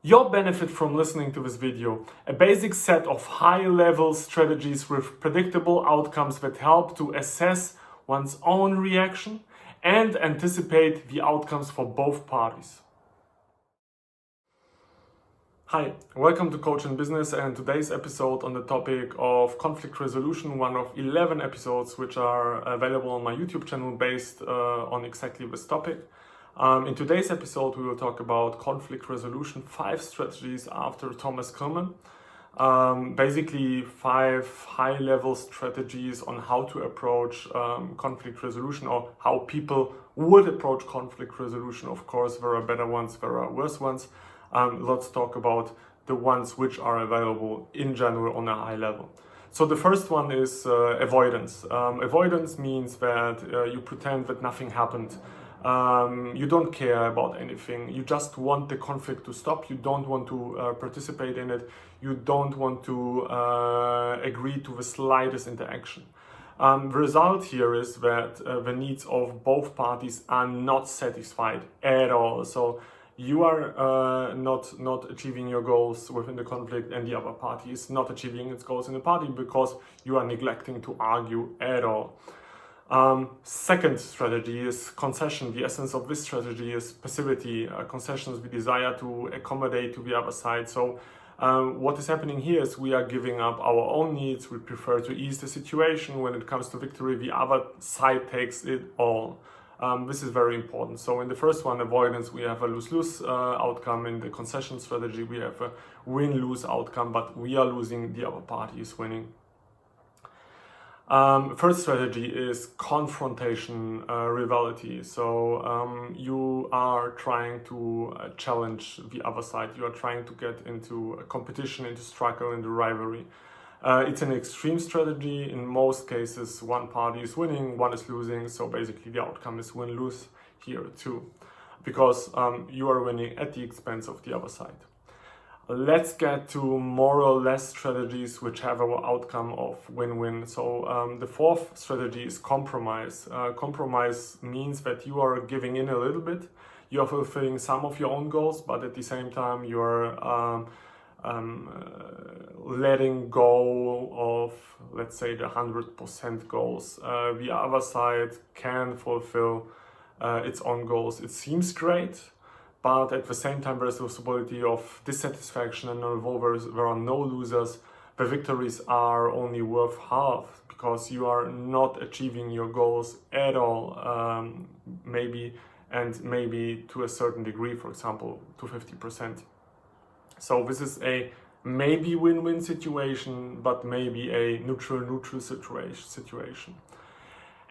You'll benefit from listening to this video, a basic set of high-level strategies with predictable outcomes that help to assess one's own reaction and anticipate the outcomes for both parties. Hi, welcome to Coach in Business and today's episode on the topic of conflict resolution, one of 11 episodes which are available on my YouTube channel based on exactly this topic. In today's episode, we will talk about conflict resolution, 5 strategies after Thomas Kilman. Basically 5 high-level strategies on how to approach conflict resolution, or how people would approach conflict resolution. Of course, there are better ones, there are worse ones. Let's talk about the ones which are available in general on a high level. So the first one is avoidance. Avoidance means that you pretend that nothing happened. You don't care about anything. You just want the conflict to stop. You don't want to participate in it. You don't want to agree to the slightest interaction. The result here is that the needs of both parties are not satisfied at all. So you are not achieving your goals within the conflict, and the other party is not achieving its goals in the party because you are neglecting to argue at all. Second strategy is concession. The essence of this strategy is passivity. Concessions, we desire to accommodate to the other side. So what is happening here is we are giving up our own needs. We prefer to ease the situation. When it comes to victory, the other side takes it all. This is very important. So in the first one, avoidance, we have a lose-lose outcome. In the concession strategy, we have a win-lose outcome, but we are losing, the other party is winning. First strategy is confrontation, rivalry. So you are trying to challenge the other side. You are trying to get into a competition, into struggle, into rivalry. It's an extreme strategy. In most cases, one party is winning, one is losing. So basically the outcome is win-lose here too, because you are winning at the expense of the other side. Let's get to more or less strategies which have our outcome of win-win. So the fourth strategy is compromise. Compromise means that you are giving in a little bit. You are fulfilling some of your own goals, but at the same time you are letting go of, let's say, the 100% goals. The other side can fulfill its own goals. It seems great, but at the same time there is the possibility of dissatisfaction, and although there are no losers, the victories are only worth half because you are not achieving your goals at all, maybe to a certain degree, for example, to 50%. So this is a maybe win-win situation, but maybe a neutral situation.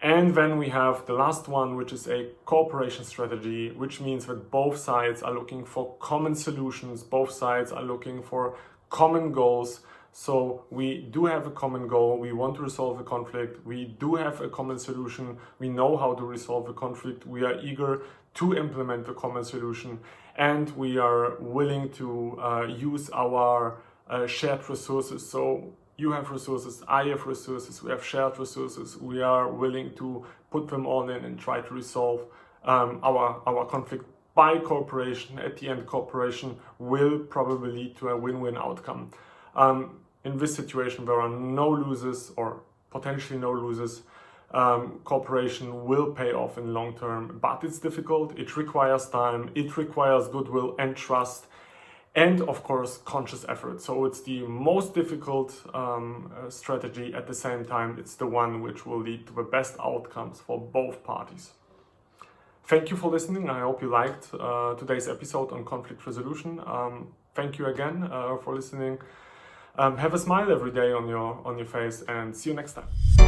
And then we have the last one, which is a cooperation strategy, which means that both sides are looking for common solutions, both sides are looking for common goals. So we do have a common goal, we want to resolve the conflict, we do have a common solution, we know how to resolve the conflict, we are eager to implement the common solution, and we are willing to use our shared resources. So you have resources, I have resources, we have shared resources. We are willing to put them all in and try to resolve our conflict by cooperation. At the end, cooperation will probably lead to a win-win outcome. In this situation, there are no losers, or potentially no losers. Cooperation will pay off in long term, but it's difficult, it requires time, it requires goodwill and trust, and of course conscious effort. So it's the most difficult strategy. At the same time, it's the one which will lead to the best outcomes for both parties. Thank you for listening. I hope you liked today's episode on conflict resolution. Thank you again for listening. Have a smile every day on your face, and see you next time.